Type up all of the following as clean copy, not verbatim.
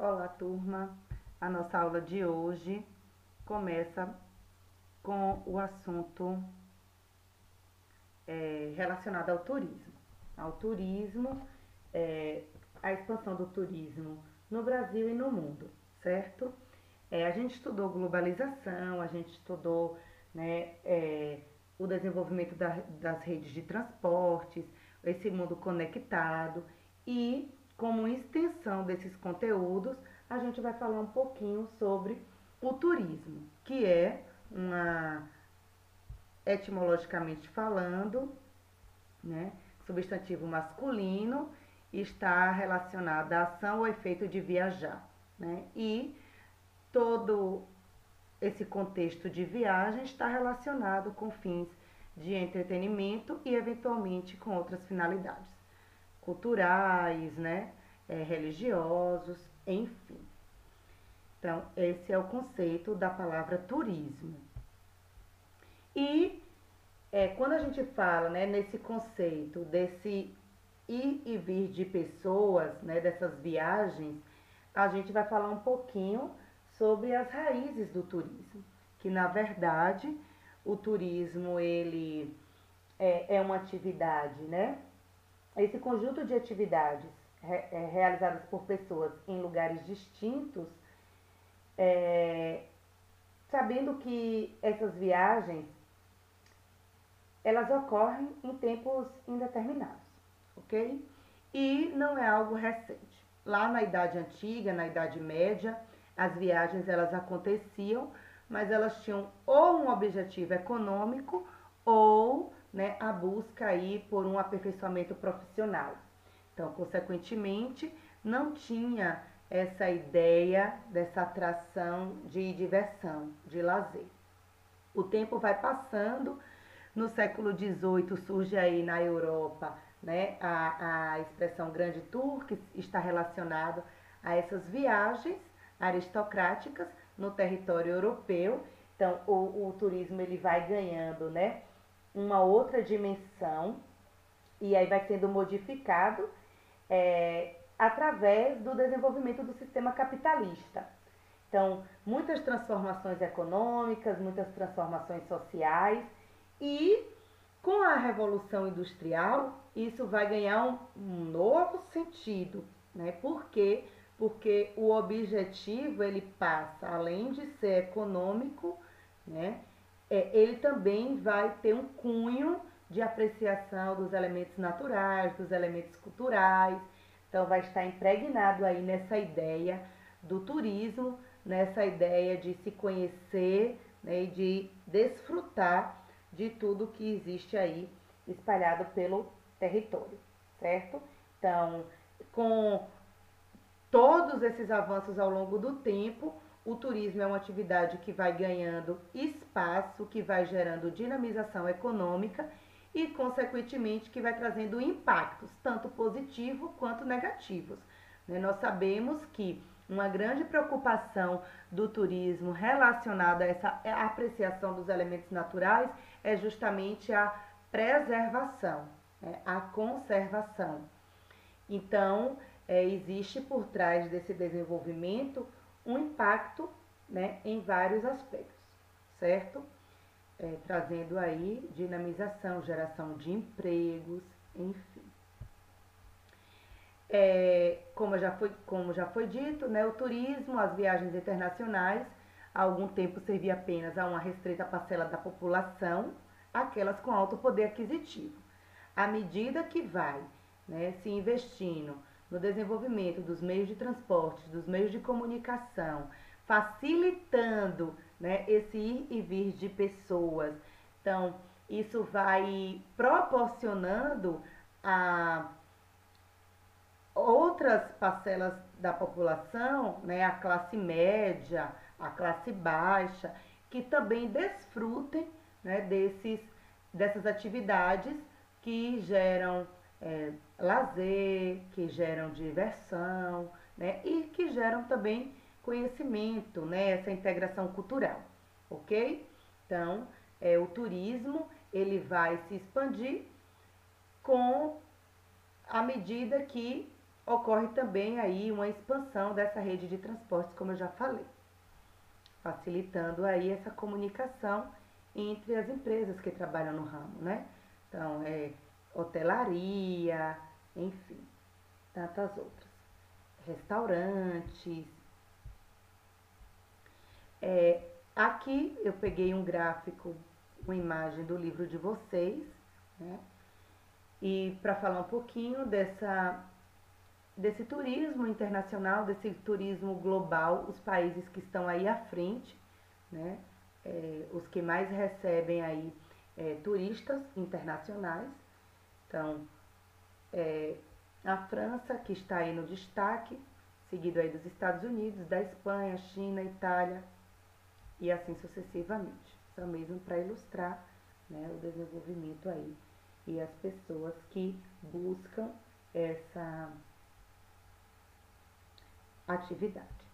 Olá, turma! A nossa aula de hoje começa com o assunto relacionado ao turismo. Ao turismo, a expansão do turismo no Brasil e no mundo, certo? A gente estudou globalização, a gente estudou, né, o desenvolvimento das redes de transportes, esse mundo conectado e, como extensão desses conteúdos, a gente vai falar um pouquinho sobre o turismo, que é etimologicamente falando, né, substantivo masculino, está relacionado à ação ou efeito de viajar, né? E todo esse contexto de viagem está relacionado com fins de entretenimento e eventualmente com outras finalidades culturais, né, religiosos, enfim. Então, esse é o conceito da palavra turismo. E quando a gente fala, né, nesse conceito desse ir e vir de pessoas, né, dessas viagens, a gente vai falar um pouquinho sobre as raízes do turismo, que na verdade o turismo ele é uma atividade, né? Esse conjunto de atividades realizadas por pessoas em lugares distintos, sabendo que essas viagens elas ocorrem em tempos indeterminados, ok? E não é algo recente. Lá na Idade Antiga, na Idade Média, as viagens elas aconteciam, mas elas tinham ou um objetivo econômico ou, né, a busca aí por um aperfeiçoamento profissional. Então, consequentemente, não tinha essa ideia dessa atração de diversão, de lazer. O tempo vai passando. No século XVIII surge aí na Europa, né, a expressão grande tour, que está relacionado a essas viagens aristocráticas no território europeu. Então, o turismo ele vai ganhando, né, uma outra dimensão e aí vai sendo modificado através do desenvolvimento do sistema capitalista. Então, muitas transformações econômicas, muitas transformações sociais e com a Revolução Industrial isso vai ganhar um novo sentido, né? Por quê? Porque o objetivo ele passa, além de ser econômico, né? Ele também vai ter um cunho de apreciação dos elementos naturais, dos elementos culturais. Então vai estar impregnado aí nessa ideia do turismo, nessa ideia de se conhecer, né, e de desfrutar de tudo que existe aí espalhado pelo território, certo? Então, com todos esses avanços ao longo do tempo, o turismo é uma atividade que vai ganhando espaço, que vai gerando dinamização econômica e, consequentemente, que vai trazendo impactos, tanto positivos quanto negativos. Nós sabemos que uma grande preocupação do turismo relacionada a essa apreciação dos elementos naturais é justamente a preservação, né, a conservação. Então, existe por trás desse desenvolvimento um impacto, né, em vários aspectos, certo? Trazendo aí dinamização, geração de empregos, enfim. Como já foi dito, né, o turismo, as viagens internacionais, há algum tempo servia apenas a uma restrita parcela da população, aquelas com alto poder aquisitivo. À medida que vai, né, se investindo no desenvolvimento dos meios de transporte, dos meios de comunicação, facilitando, né, esse ir e vir de pessoas. Então, isso vai proporcionando a outras parcelas da população, né, a classe média, a classe baixa, que também desfrutem, né, dessas atividades que geram lazer, que geram diversão, né, e que geram também conhecimento, né, essa integração cultural, ok? Então, o turismo ele vai se expandir com à medida que ocorre também aí uma expansão dessa rede de transportes, como eu já falei, facilitando aí essa comunicação entre as empresas que trabalham no ramo, né? Então, hotelaria, enfim, tantas outras. Restaurantes. Aqui eu peguei um gráfico, uma imagem do livro de vocês, né? E para falar um pouquinho desse turismo internacional, desse turismo global, os países que estão aí à frente, né? Os que mais recebem aí turistas internacionais. Então, a França, que está aí no destaque, seguido aí dos Estados Unidos, da Espanha, China, Itália e assim sucessivamente. Só mesmo para ilustrar, né, o desenvolvimento aí e as pessoas que buscam essa atividade.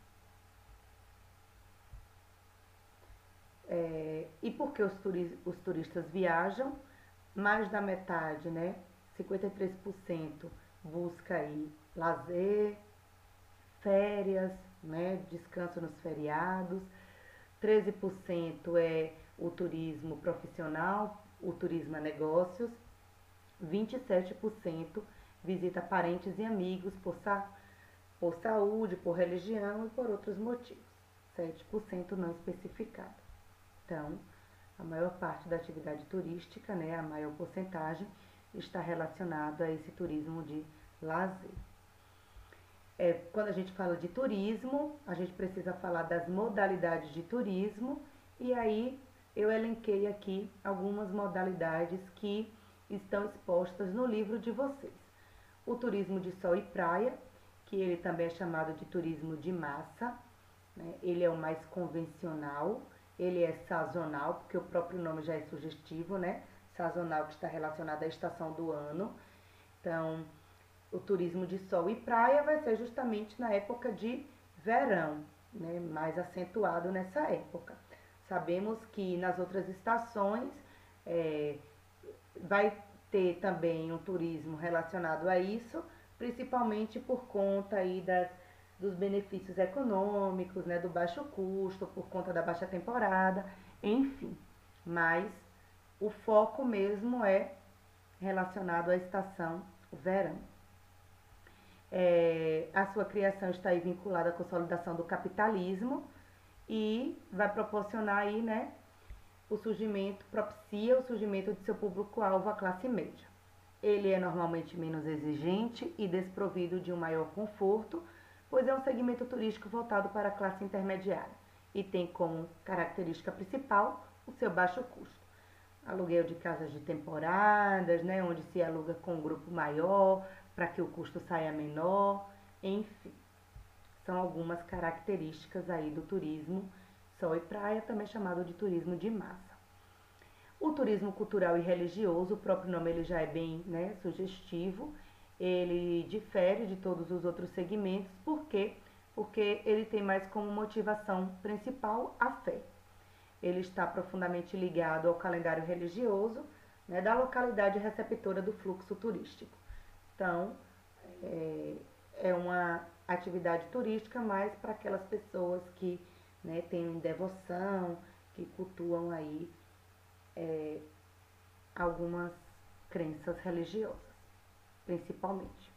E por que os turistas viajam? Mais da metade, né? 53% busca aí lazer, férias, né? Descanso nos feriados. 13% é o turismo profissional, o turismo a negócios. 27% visita parentes e amigos por saúde, por religião e por outros motivos. 7% não especificado. Então, a maior parte da atividade turística, né, a maior porcentagem, está relacionada a esse turismo de lazer. Quando a gente fala de turismo, a gente precisa falar das modalidades de turismo, e aí eu elenquei aqui algumas modalidades que estão expostas no livro de vocês. O turismo de sol e praia, que ele também é chamado de turismo de massa, né? Ele é o mais convencional, ele é sazonal, porque o próprio nome já é sugestivo, né? Sazonal, que está relacionado à estação do ano. Então, o turismo de sol e praia vai ser justamente na época de verão, né? Mais acentuado nessa época. Sabemos que nas outras estações vai ter também um turismo relacionado a isso, principalmente por conta aí dos benefícios econômicos, né, do baixo custo, por conta da baixa temporada, enfim. Mas o foco mesmo é relacionado à estação verão. A sua criação está aí vinculada à consolidação do capitalismo e vai proporcionar aí, né, propicia o surgimento de seu público-alvo, a classe média. Ele é normalmente menos exigente e desprovido de um maior conforto, pois é um segmento turístico voltado para a classe intermediária e tem como característica principal o seu baixo custo. Aluguel de casas de temporadas, né, onde se aluga com um grupo maior para que o custo saia menor, enfim. São algumas características aí do turismo sol e praia, também chamado de turismo de massa. O turismo cultural e religioso, o próprio nome ele já é bem, né, sugestivo, ele difere de todos os outros segmentos, por quê? Porque ele tem mais como motivação principal a fé. Ele está profundamente ligado ao calendário religioso, né, da localidade receptora do fluxo turístico. Então, é uma atividade turística mais para aquelas pessoas que, né, têm devoção, que cultuam aí algumas crenças religiosas, principalmente.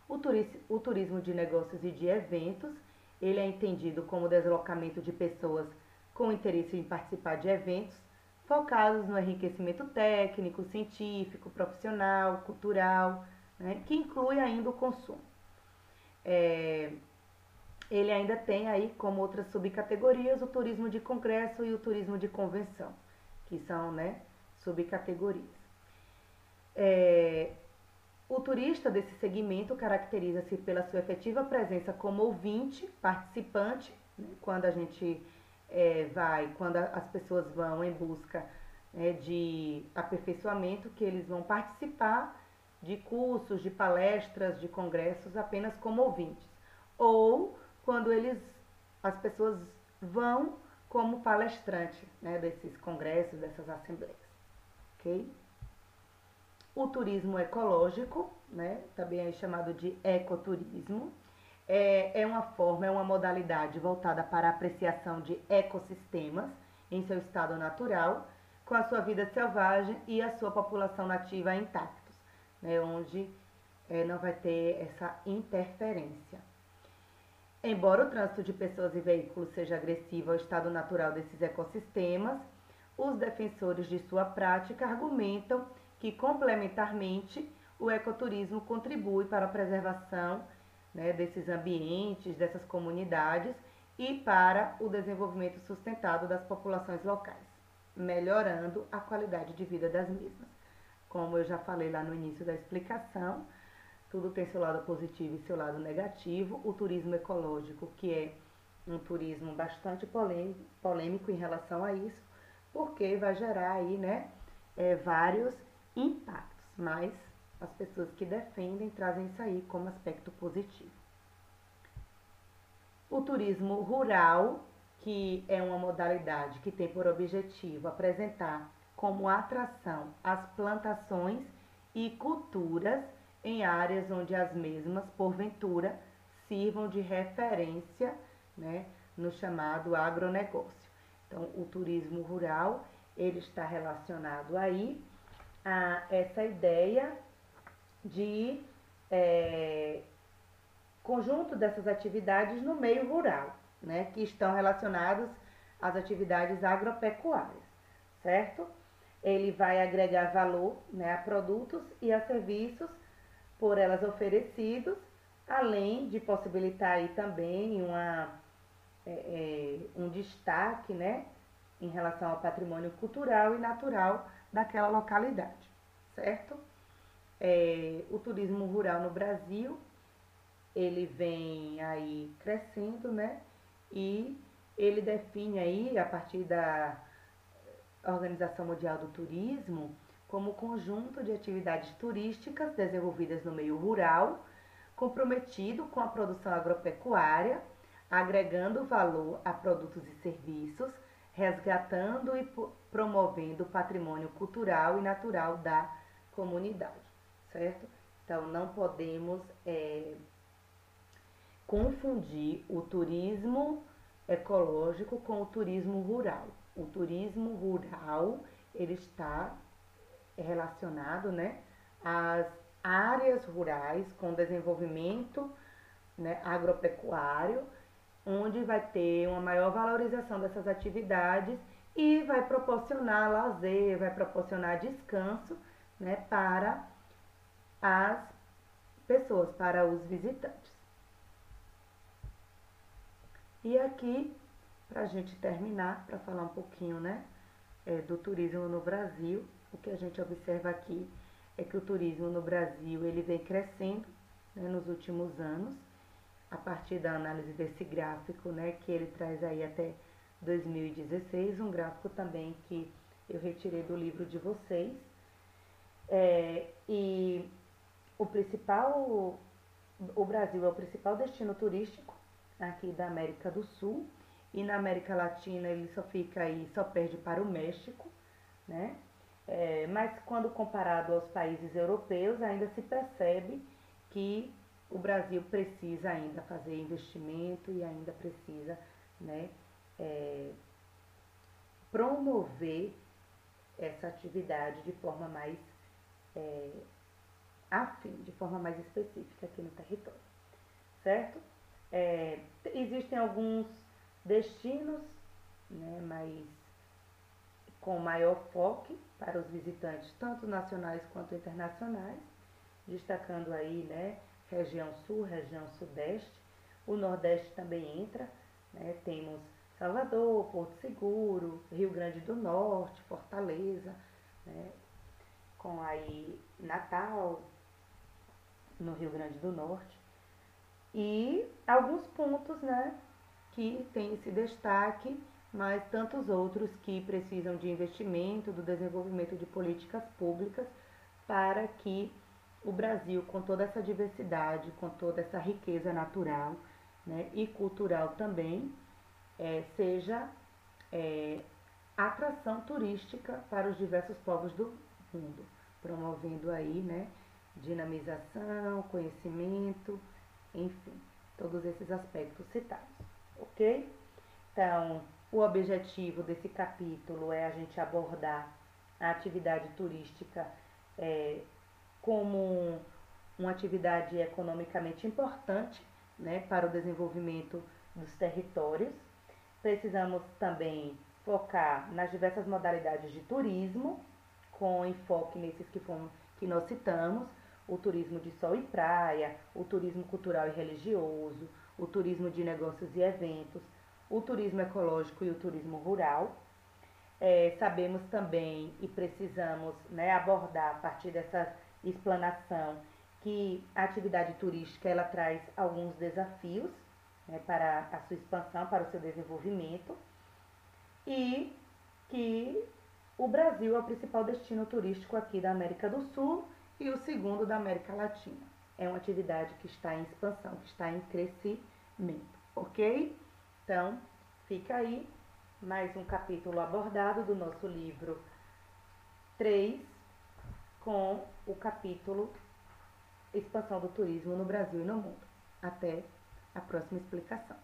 O turismo de negócios e de eventos, ele é entendido como deslocamento de pessoas com interesse em participar de eventos focados no enriquecimento técnico, científico, profissional, cultural, né, que inclui ainda o consumo. Ele ainda tem aí como outras subcategorias o turismo de congresso e o turismo de convenção, que são, né, subcategorias. O turista desse segmento caracteriza-se pela sua efetiva presença como ouvinte, participante, né, quando a gente quando as pessoas vão em busca de aperfeiçoamento, que eles vão participar de cursos, de palestras, de congressos apenas como ouvintes. Ou quando as pessoas vão como palestrante, né, desses congressos, dessas assembleias. Ok? O turismo ecológico, né? Também é chamado de ecoturismo. É uma forma, é uma modalidade voltada para a apreciação de ecossistemas em seu estado natural, com a sua vida selvagem e a sua população nativa intactos, né? Onde não vai ter essa interferência. Embora o trânsito de pessoas e veículos seja agressivo ao estado natural desses ecossistemas, os defensores de sua prática argumentam que, complementarmente, o ecoturismo contribui para a preservação, né, desses ambientes, dessas comunidades e para o desenvolvimento sustentado das populações locais, melhorando a qualidade de vida das mesmas. Como eu já falei lá no início da explicação, tudo tem seu lado positivo e seu lado negativo. O turismo ecológico, que é um turismo bastante polêmico em relação a isso, porque vai gerar aí, né, vários impactos, mas as pessoas que defendem trazem isso aí como aspecto positivo. O turismo rural, que é uma modalidade que tem por objetivo apresentar como atração as plantações e culturas em áreas onde as mesmas, porventura, sirvam de referência, né, no chamado agronegócio. Então, o turismo rural, ele está relacionado aí a essa ideia de conjunto dessas atividades no meio rural, né, que estão relacionadas às atividades agropecuárias, certo? Ele vai agregar valor, né, a produtos e a serviços por elas oferecidos, além de possibilitar aí também um destaque, né, em relação ao patrimônio cultural e natural daquela localidade, certo? O turismo rural no Brasil, ele vem aí crescendo, né, e ele define aí, a partir da Organização Mundial do Turismo, como conjunto de atividades turísticas desenvolvidas no meio rural, comprometido com a produção agropecuária, agregando valor a produtos e serviços, resgatando e promovendo o patrimônio cultural e natural da comunidade, certo? Então, não podemos confundir o turismo ecológico com o turismo rural. O turismo rural, ele está relacionado, né, às áreas rurais com desenvolvimento, né, agropecuário, onde vai ter uma maior valorização dessas atividades e vai proporcionar lazer, vai proporcionar descanso, né, para as pessoas, para os visitantes. E aqui, para a gente terminar, para falar um pouquinho, né, do turismo no Brasil, o que a gente observa aqui é que o turismo no Brasil ele vem crescendo, né, nos últimos anos, a partir da análise desse gráfico, né, que ele traz aí até 2016, um gráfico também que eu retirei do livro de vocês. E o Brasil é o principal destino turístico aqui da América do Sul, e na América Latina ele só fica aí, só perde para o México, né? Mas quando comparado aos países europeus, ainda se percebe que o Brasil precisa ainda fazer investimento e ainda precisa, né, promover essa atividade de forma mais afim, de forma mais específica aqui no território, certo? Existem alguns destinos, né, com maior foco para os visitantes, tanto nacionais quanto internacionais, destacando aí, né, região sul, região sudeste. O nordeste também entra, né, temos Salvador, Porto Seguro, Rio Grande do Norte, Fortaleza, né, com aí Natal, no Rio Grande do Norte. E alguns pontos, né, que tem esse destaque, mas tantos outros que precisam de investimento, do desenvolvimento de políticas públicas para que o Brasil, com toda essa diversidade, com toda essa riqueza natural, né, e cultural também, seja atração turística para os diversos povos do mundo, promovendo aí, né, dinamização, conhecimento, enfim, todos esses aspectos citados, ok? Então, o objetivo desse capítulo é a gente abordar a atividade turística como uma atividade economicamente importante, né, para o desenvolvimento dos territórios. Precisamos também focar nas diversas modalidades de turismo, com enfoque nesses que nós citamos, o turismo de sol e praia, o turismo cultural e religioso, o turismo de negócios e eventos, o turismo ecológico e o turismo rural. Sabemos também e precisamos, né, abordar a partir dessa explanação que a atividade turística ela traz alguns desafios, né, para a sua expansão, para o seu desenvolvimento, e que o Brasil é o principal destino turístico aqui da América do Sul e o segundo da América Latina. É uma atividade que está em expansão, que está em crescimento, ok? Então, fica aí mais um capítulo abordado do nosso livro 3, com o capítulo Expansão do Turismo no Brasil e no Mundo. Até a próxima explicação.